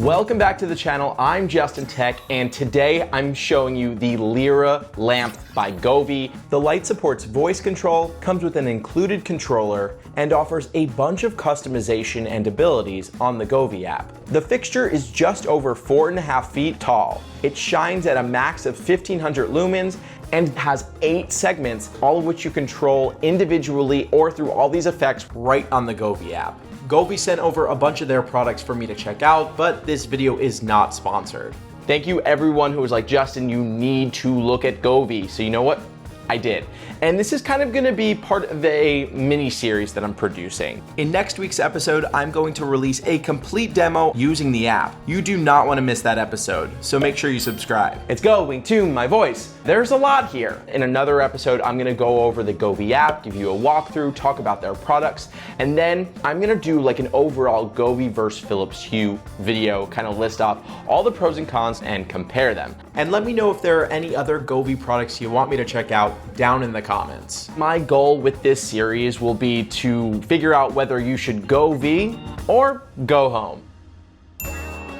Welcome back to the channel. I'm Justin Tech, and today I'm showing you the Lyra lamp by Govee. The light supports voice control, comes with an included controller, and offers a bunch of customization and abilities on the Govee app. The fixture is just over 4.5 feet tall. It shines at a max of 1500 lumens and has 8 segments, all of which you control individually or through all these effects right on the Govee app. Govee sent over a bunch of their products for me to check out, but this video is not sponsored. Thank you everyone who was like, Justin, you need to look at Govee. So you know what? I did. And this is kind of gonna be part of a mini series that I'm producing. In next week's episode, I'm going to release a complete demo using the app. You do not wanna miss that episode, so make sure you subscribe. It's going to my voice. There's a lot here. In another episode, I'm gonna go over the Govee app, give you a walkthrough, talk about their products, and then I'm gonna do like an overall Govee versus Philips Hue video, kind of list off all the pros and cons and compare them. And let me know if there are any other Govee products you want me to check out down in the comments. My goal with this series will be to figure out whether you should Govee or go home.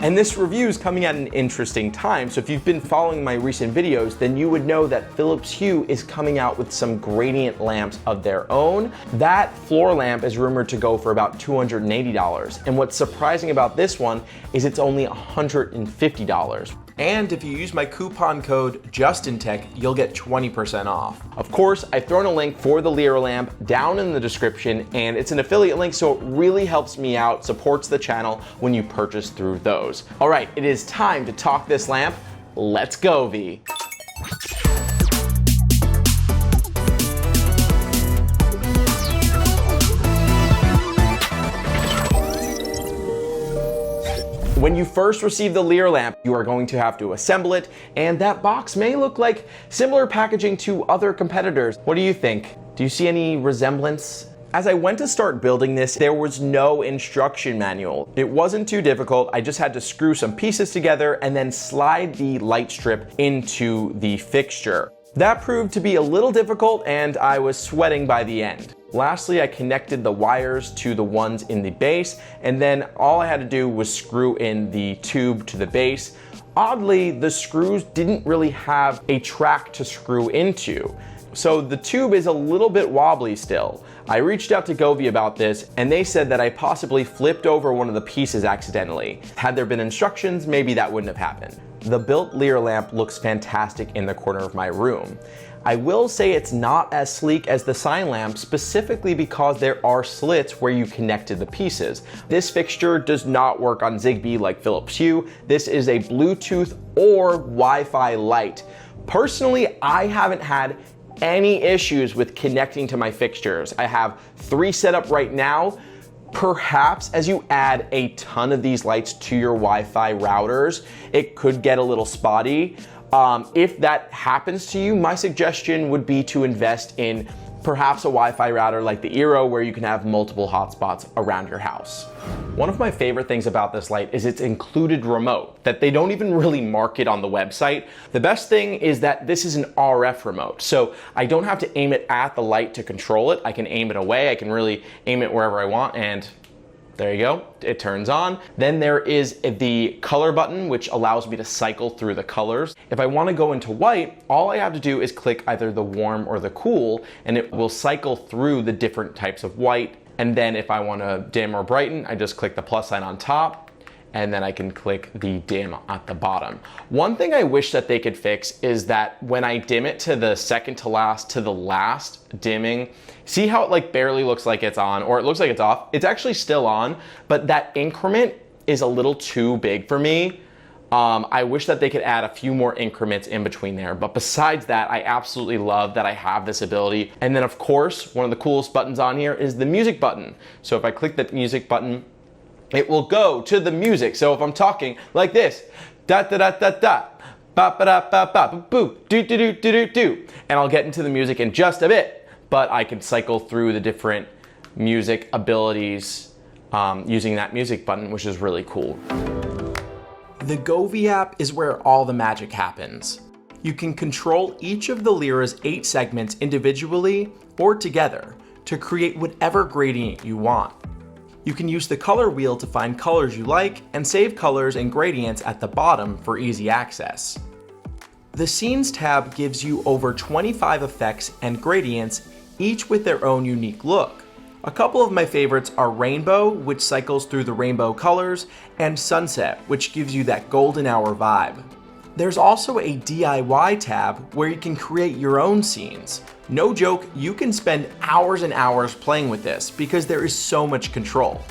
And this review is coming at an interesting time, so if you've been following my recent videos, then you would know that Philips Hue is coming out with some gradient lamps of their own. That floor lamp is rumored to go for about $280, and what's surprising about this one is it's only $150. And if you use my coupon code JustinTech, you'll get 20% off. Of course, I've thrown a link for the Lyra lamp down in the description, and it's an affiliate link, so it really helps me out, supports the channel when you purchase through those. All right, it is time to talk this lamp. Let's Govee. When you first receive the Lyra lamp, you are going to have to assemble it, and that box may look like similar packaging to other competitors. What do you think? Do you see any resemblance? As I went to start building this, there was no instruction manual. It wasn't too difficult. I just had to screw some pieces together and then slide the light strip into the fixture. That proved to be a little difficult, and I was sweating by the end. Lastly, I connected the wires to the ones in the base, and then all I had to do was screw in the tube to the base. Oddly, the screws didn't really have a track to screw into, so the tube is a little bit wobbly still. I reached out to Govee about this, and they said that I possibly flipped over one of the pieces accidentally. Had there been instructions, maybe that wouldn't have happened. The built Lyra lamp looks fantastic in the corner of my room. I will say it's not as sleek as the Signe lamp, specifically because there are slits where you connected the pieces. This fixture does not work on Zigbee like Philips Hue. This is a Bluetooth or Wi-Fi light. Personally, I haven't had any issues with connecting to my fixtures. I have 3 set up right now. Perhaps as you add a ton of these lights to your Wi-Fi routers, it could get a little spotty. If that happens to you, my suggestion would be to invest in perhaps a Wi-Fi router like the Eero, where you can have multiple hotspots around your house. One of my favorite things about this light is its included remote that they don't even really market on the website. The best thing is that this is an RF remote, so I don't have to aim it at the light to control it. I can aim it away. I can really aim it wherever I want, and there you go, it turns on. Then there is the color button, which allows me to cycle through the colors. If I want to go into white, all I have to do is click either the warm or the cool, and it will cycle through the different types of white. And then if I want to dim or brighten, I just click the plus sign on top, and then I can click the dim at the bottom. One thing I wish that they could fix is that when I dim it to the second to the last dimming, see how it like barely looks like it's on, or it looks like it's off? It's actually still on, but that increment is a little too big for me. I wish that they could add a few more increments in between there, but besides that, I absolutely love that I have this ability. And then of course, one of the coolest buttons on here is the music button. So if I click the music button, it will go to the music. So if I'm talking like this, da da da da da, ba ba da ba ba, boo, do do do do do do, and I'll get into the music in just a bit. But I can cycle through the different music abilities using that music button, which is really cool. The Govee app is where all the magic happens. You can control each of the Lyra's 8 segments individually or together to create whatever gradient you want. You can use the color wheel to find colors you like and save colors and gradients at the bottom for easy access. The Scenes tab gives you over 25 effects and gradients, each with their own unique look. A couple of my favorites are Rainbow, which cycles through the rainbow colors, and Sunset, which gives you that golden hour vibe. There's also a DIY tab where you can create your own scenes. No joke, you can spend hours and hours playing with this because there is so much control.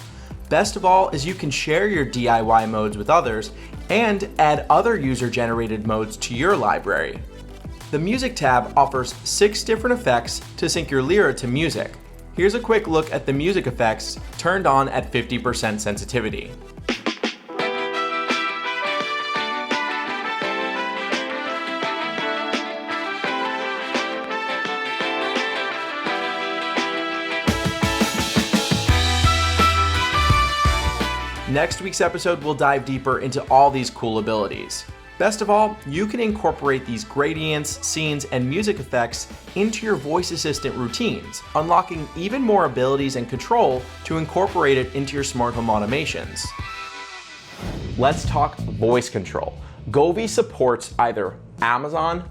Best of all is you can share your DIY modes with others and add other user-generated modes to your library. The Music tab offers 6 different effects to sync your Lyra to music. Here's a quick look at the music effects turned on at 50% sensitivity. Next week's episode will dive deeper into all these cool abilities. Best of all, you can incorporate these gradients, scenes, and music effects into your voice assistant routines, unlocking even more abilities and control to incorporate it into your smart home automations. Let's talk voice control. Govee supports either Amazon,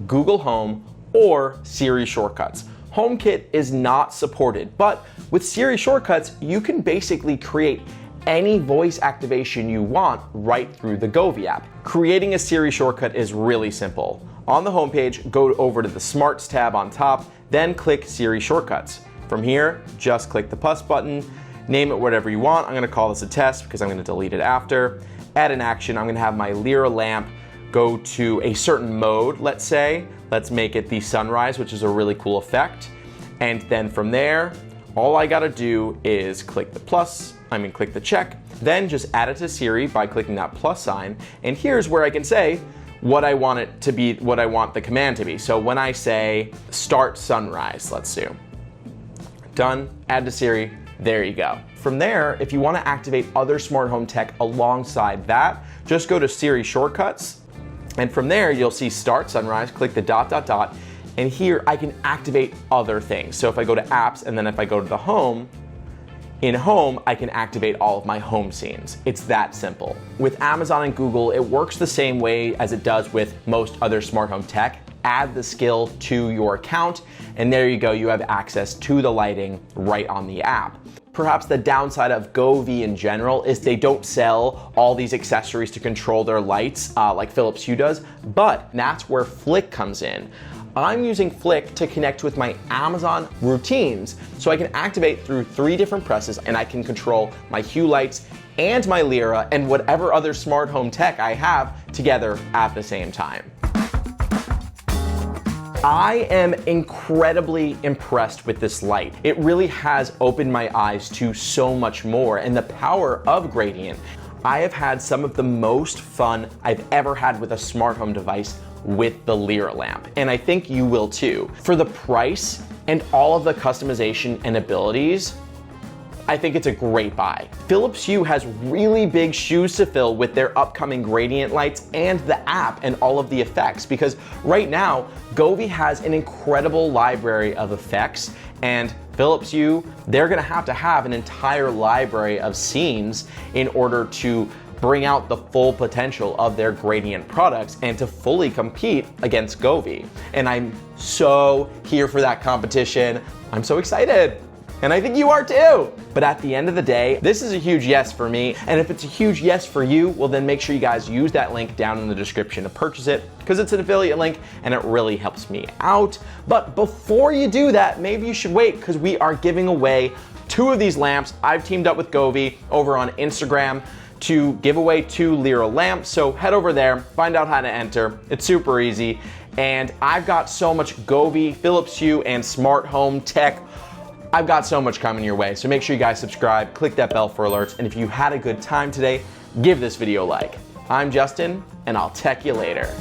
Google Home, or Siri Shortcuts. HomeKit is not supported, but with Siri Shortcuts, you can basically create any voice activation you want right through the Govee app. Creating a Siri shortcut is really simple. On the homepage, go over to the Smarts tab on top, then click Siri Shortcuts. From here, just click the plus button, name it whatever you want. I'm gonna call this a test because I'm gonna delete it after. Add an action, I'm gonna have my Lyra lamp go to a certain mode, let's say. Let's make it the sunrise, which is a really cool effect. And then from there, all I gotta do is click the check, then just add it to Siri by clicking that plus sign. And here's where I can say what I want it to be, what I want the command to be. So when I say start sunrise, let's do. Done, add to Siri, there you go. From there, if you want to activate other smart home tech alongside that, just go to Siri Shortcuts. And from there, you'll see start sunrise, click the ... And here I can activate other things. So if I go to apps and then if I go to the home, in home, I can activate all of my home scenes. It's that simple. With Amazon and Google, it works the same way as it does with most other smart home tech. Add the skill to your account, and there you go, you have access to the lighting right on the app. Perhaps the downside of Govee in general is they don't sell all these accessories to control their lights like Philips Hue does, but that's where Flick comes in. I'm using Flick to connect with my Amazon routines so I can activate through 3 different presses and I can control my Hue lights and my Lyra and whatever other smart home tech I have together at the same time. I am incredibly impressed with this light. It really has opened my eyes to so much more and the power of Gradient. I have had some of the most fun I've ever had with a smart home device with the Lyra lamp, and I think you will too. For the price and all of the customization and abilities, I think it's a great buy. Philips Hue has really big shoes to fill with their upcoming gradient lights and the app and all of the effects, because right now, Govee has an incredible library of effects, and Philips Hue, they're gonna have to have an entire library of scenes in order to bring out the full potential of their gradient products and to fully compete against Govee. And I'm so here for that competition. I'm so excited. And I think you are too. But at the end of the day, this is a huge yes for me. And if it's a huge yes for you, well then make sure you guys use that link down in the description to purchase it, because it's an affiliate link and it really helps me out. But before you do that, maybe you should wait, because we are giving away 2 of these lamps. I've teamed up with Govee over on Instagram to give away 2 Lyra lamps. So head over there, find out how to enter. It's super easy. And I've got so much Govee, Philips Hue, and smart home tech. I've got so much coming your way. So make sure you guys subscribe, click that bell for alerts. And if you had a good time today, give this video a like. I'm Justin, and I'll tech you later.